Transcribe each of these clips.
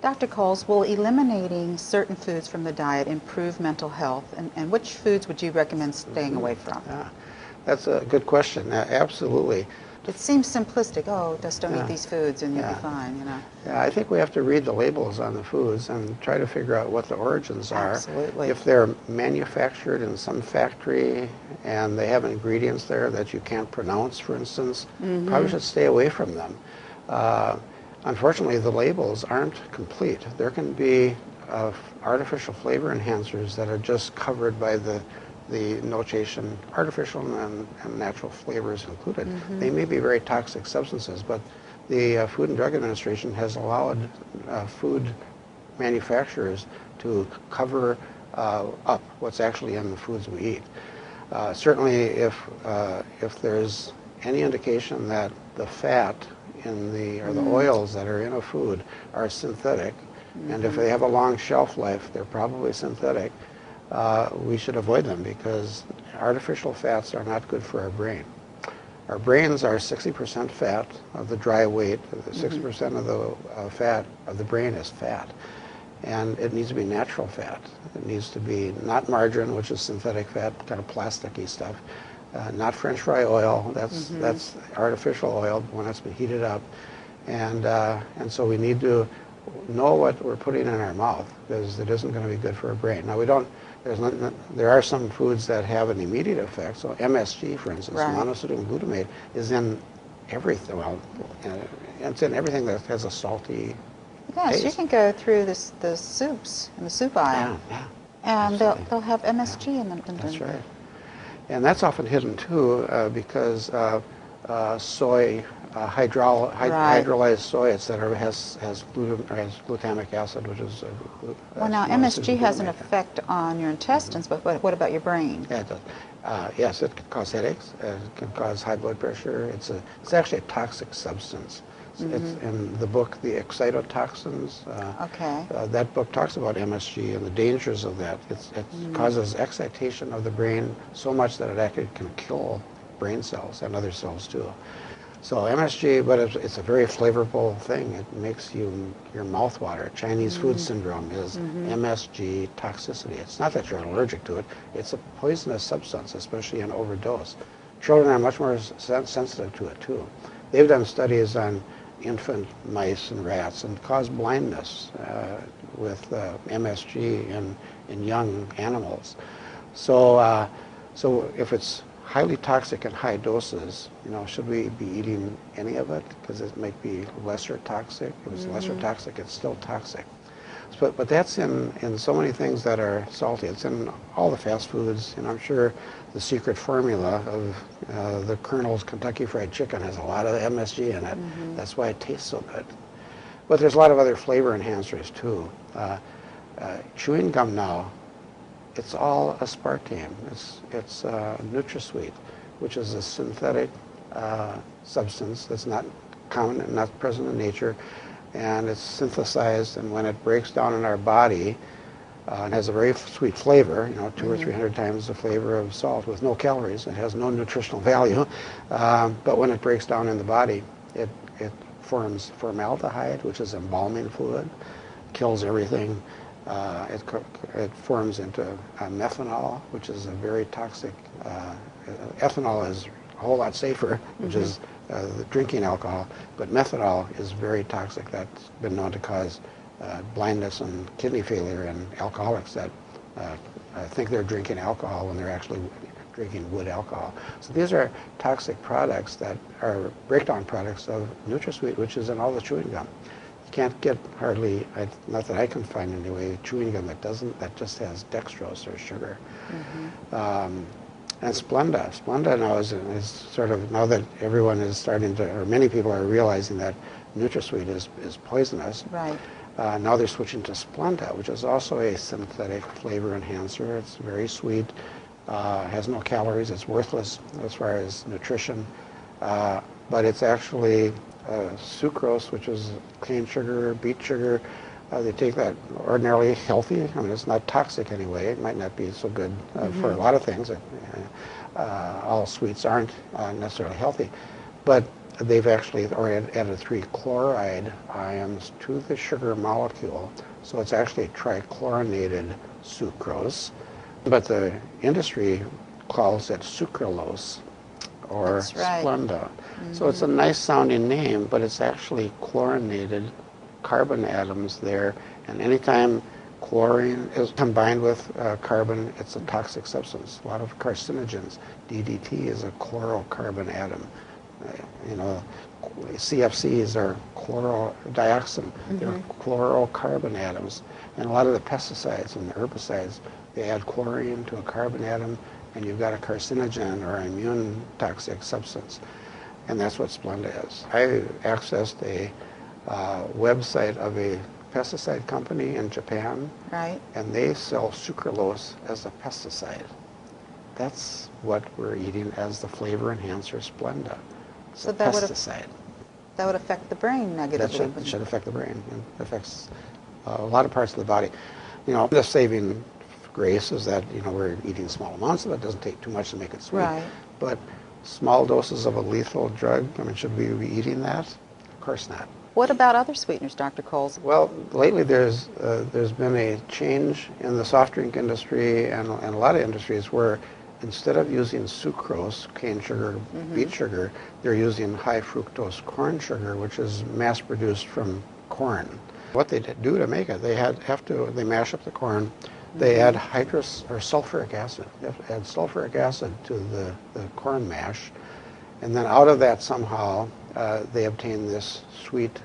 Dr. Coles, will eliminating certain foods from the diet improve mental health? And which foods would you recommend staying away from? Yeah, that's a good question. Absolutely. It seems simplistic. Oh, just don't eat Yeah. these foods and you'll be Yeah. fine, you know. Yeah, I think we have to read the labels on the foods and try to figure out what the origins are. Absolutely. If they're manufactured in some factory and they have ingredients there that you can't pronounce, for instance, probably should stay away from them. Unfortunately, the labels aren't complete. There can be artificial flavor enhancers that are just covered by the notation artificial and natural flavors included. They may be very toxic substances, but the Food and Drug Administration has allowed food manufacturers to cover up what's actually in the foods we eat. Certainly, if there's any indication that the fat in or the oils that are in a food are synthetic, and if they have a long shelf life, they're probably synthetic, we should avoid them because artificial fats are not good for our brain. Our brains are 60% fat of the dry weight. 60% of the fat of the brain is fat. And it needs to be natural fat. It needs to be not margarine, which is synthetic fat, kind of plasticky stuff. Not French fry oil. That's artificial oil when it's been heated up. And so we need to know what we're putting in our mouth because it isn't going to be good for our brain. Now, there are some foods that have an immediate effect. So MSG, for instance, monosodium glutamate, is in everything. Well, it's in everything that has a salty Yes, taste. you can go through the soups in the soup aisle, and they'll have MSG in them. That's right. And that's often hidden too because soy, hydrolyzed soy, etc., has glutamic acid, which is well, now MSG has an effect on your intestines, but what about your brain? Yeah, it does. Yes, it can cause headaches. It can cause high blood pressure. It's actually a toxic substance. It's in the book, The Excitotoxins. That book talks about MSG and the dangers of that. It causes excitation of the brain so much that it actually can kill brain cells and other cells too. So MSG, but it's a very flavorful thing. It makes your mouth water. Chinese food syndrome is MSG toxicity. It's not that you're allergic to it. It's a poisonous substance, especially in overdose. Children are much more sensitive to it too. They've done studies on infant mice and rats and caused blindness with MSG in young animals. So if it's highly toxic in high doses, should we be eating any of it? Because it might be lesser toxic. If it's lesser toxic, it's still toxic. But that's in so many things that are salty. It's in all the fast foods, and I'm sure the secret formula of the Colonel's Kentucky Fried Chicken has a lot of MSG in it. That's why it tastes so good. But there's a lot of other flavor enhancers too. Chewing gum now, it's all aspartame. It's NutraSweet, which is a synthetic substance that's not common and not present in nature, and it's synthesized, and when it breaks down in our body, and has a very sweet flavor, 200 or 300 times the flavor of salt with no calories. It has no nutritional value, but when it breaks down in the body, it forms formaldehyde, which is embalming fluid, kills everything. It forms into methanol, which is a very toxic. Ethanol is a whole lot safer, which is the drinking alcohol, but methanol is very toxic. That's been known to cause blindness and kidney failure in alcoholics that think they're drinking alcohol when they're actually drinking wood alcohol. So these are toxic products that are breakdown products of NutraSweet, which is in all the chewing gum. You can't get hardly, not that I can find anyway, chewing gum that just has dextrose or sugar. And Splenda now is sort of, now that everyone is starting to, or many people are realizing that NutraSweet is poisonous. Right. Now they're switching to Splenda, which is also a synthetic flavor enhancer. It's very sweet, has no calories, it's worthless as far as nutrition, but it's actually sucrose, which is cane sugar, beet sugar. They take that ordinarily healthy. I mean, it's not toxic anyway. It might not be so good for a lot of things. All sweets aren't necessarily healthy. But they've actually added 3 chloride ions to the sugar molecule, so it's actually trichlorinated sucrose. But the industry calls it sucralose or That's right. Splenda. So it's a nice sounding name, but it's actually chlorinated carbon atoms there. And anytime chlorine is combined with carbon, it's a toxic substance. A lot of carcinogens. DDT is a chlorocarbon atom. You know, CFCs are chlorodoxin. They're chlorocarbon atoms. And a lot of the pesticides and the herbicides, they add chlorine to a carbon atom, and you've got a carcinogen or immune toxic substance. And that's what Splenda is. I accessed a website of a pesticide company in Japan, Right. and they sell sucralose as a pesticide. That's what we're eating as the flavor enhancer Splenda. It's So a that pesticide. That would affect the brain That negatively. should affect the brain. It affects a lot of parts of the body. You know, the saving grace is that, you know, we're eating small amounts of it. It doesn't take too much to make it sweet. Right. But small doses of a lethal drug, I mean, should we be eating that? Of course not. What about other sweeteners, Dr. Coles? Well, lately there's been a change in the soft drink industry and a lot of industries where instead of using sucrose, cane sugar, beet sugar, they're using high fructose corn sugar, which is mass produced from corn. What they do to make it, they mash up the corn, they add sulfuric acid. They have to add sulfuric acid to the corn mash, and then out of that somehow they obtain this sweet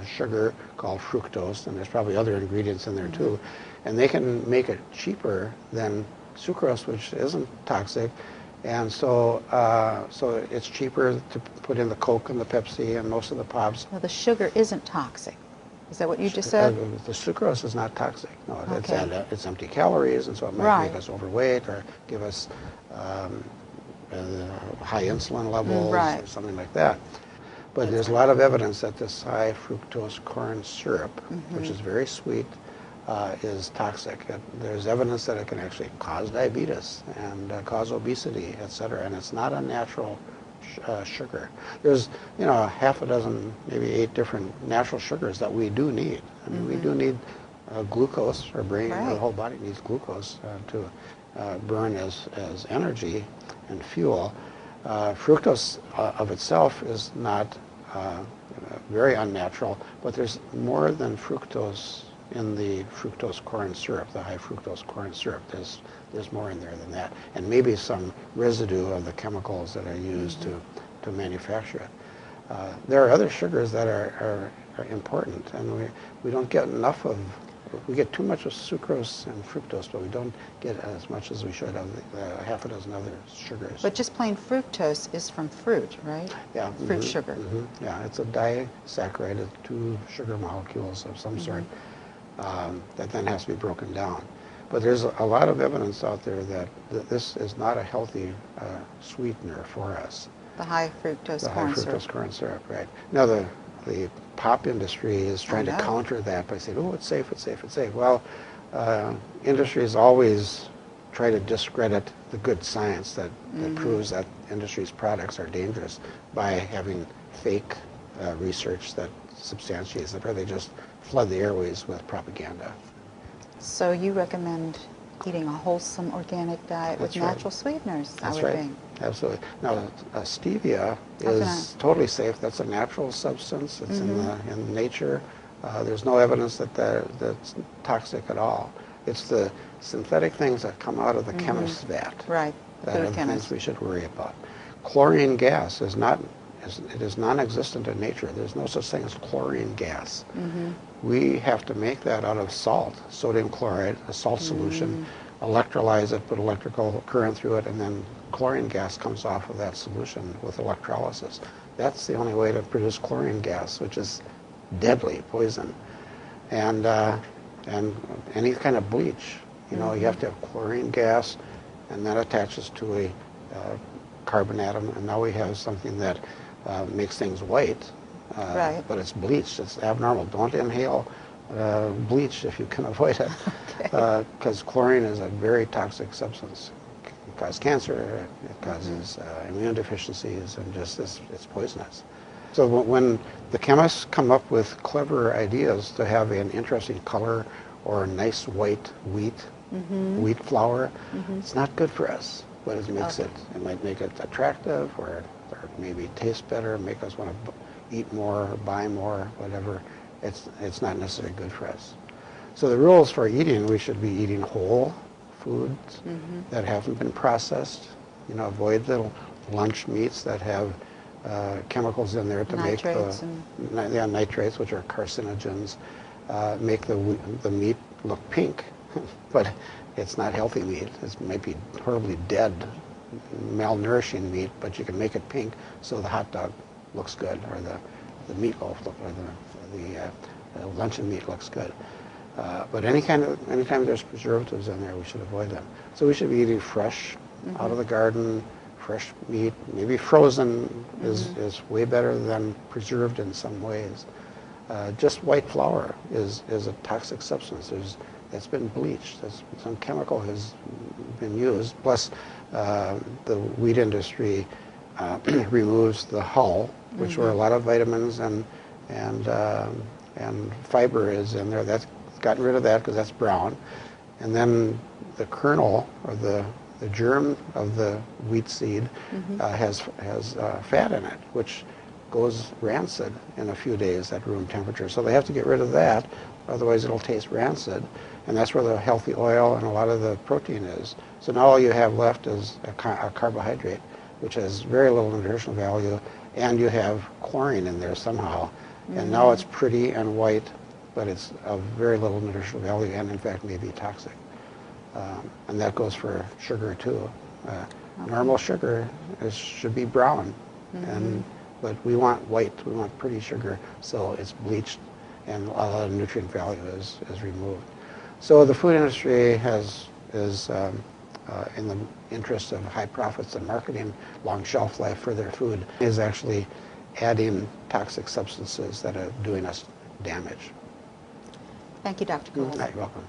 sugar called fructose, and there's probably other ingredients in there too, and they can make it cheaper than sucrose, which isn't toxic, and so it's cheaper to put in the Coke and the Pepsi and most of the pops. Well, the sugar isn't toxic. Is that what you just said? The sucrose is not toxic. No, Okay. it's empty calories, and so it might Right. make us overweight or give us high insulin levels Right. or something like that. But there's a lot of evidence that this high fructose corn syrup, which is very sweet, is toxic. There's evidence that it can actually cause diabetes and cause obesity, etc. And it's not a natural sugar. There's, you know, half a dozen, maybe 8 different natural sugars that we do need. I mean, we do need glucose. Our brain, Right. our whole body needs glucose to burn as energy and fuel. Fructose of itself is not very unnatural, but there's more than fructose in the fructose corn syrup, the high fructose corn syrup. There's more in there than that, and maybe some residue of the chemicals that are used to manufacture it. There are other sugars that are important, and we don't get enough of. We get too much of sucrose and fructose, but we don't get as much as we should of the half a dozen other sugars. But just plain fructose is from fruit, right? Yeah, Fruit sugar. Yeah, it's a disaccharide, it's 2 sugar molecules of some sort that then has to be broken down. But there's a lot of evidence out there that this is not a healthy sweetener for us. The high fructose The corn high fructose syrup. corn syrup, right. Now the pop industry is trying to know. counter that by saying, oh, it's safe, it's safe, it's safe. Well, industries always try to discredit the good science that proves that industry's products are dangerous by having fake research that substantiates it, or they just flood the airways with propaganda. So you recommend eating a wholesome organic diet That's with right. natural sweeteners, That's I would right. think. Absolutely. Now, stevia How can is totally safe. That's a natural substance. It's in nature. There's no evidence that's toxic at all. It's the synthetic things that come out of the chemist's vat Right. that Food are the things chemist. we should worry about. Chlorine gas is non-existent in nature. There's no such thing as chlorine gas. We have to make that out of salt, sodium chloride, a salt solution, electrolyze it, put electrical current through it, and then chlorine gas comes off of that solution with electrolysis. That's the only way to produce chlorine gas, which is deadly poison. And any kind of bleach, you know, you have to have chlorine gas, and that attaches to a carbon atom, and now we have something that makes things white, Right. but it's bleached. It's abnormal. Don't inhale bleach if you can avoid it, because chlorine is a very toxic substance. can cause cancer, it causes immune deficiencies, and just it's poisonous. So when the chemists come up with clever ideas to have an interesting color or a nice white wheat flour, it's not good for us. But it makes it might make it attractive, or maybe taste better, make us want to eat more, buy more, whatever. It's not necessarily good for us. So the rules for eating, we should be eating whole foods that haven't been processed. You know, avoid the lunch meats that have chemicals in there to nitrates make the nitrates, which are carcinogens, make the meat look pink, but it's not healthy meat. It might be horribly dead, malnourishing meat, but you can make it pink so the hot dog looks good, or the meatloaf, or the luncheon meat looks good. But anytime there's preservatives in there, we should avoid them. So we should be eating fresh, out of the garden, fresh meat. Maybe frozen is way better than preserved in some ways. Just white flour is a toxic substance. It's been bleached. Some chemical has been used. Plus, the wheat industry removes the hull, which where a lot of vitamins and fiber is in there. That's gotten rid of that because that's brown. And then the kernel, or the germ of the wheat seed, has fat in it, which goes rancid in a few days at room temperature. So they have to get rid of that, otherwise it'll taste rancid. And that's where the healthy oil and a lot of the protein is. So now all you have left is a carbohydrate, which has very little nutritional value, and you have chlorine in there somehow. And now it's pretty and white, but it's of very little nutritional value, and in fact may be toxic. And that goes for sugar too. Normal sugar should be brown, but we want white, we want pretty sugar, so it's bleached and a lot of nutrient value is removed. So the food industry is in the interest of high profits and marketing, long shelf life for their food, is actually adding toxic substances that are doing us damage. Thank you, Dr. Gould. You're welcome.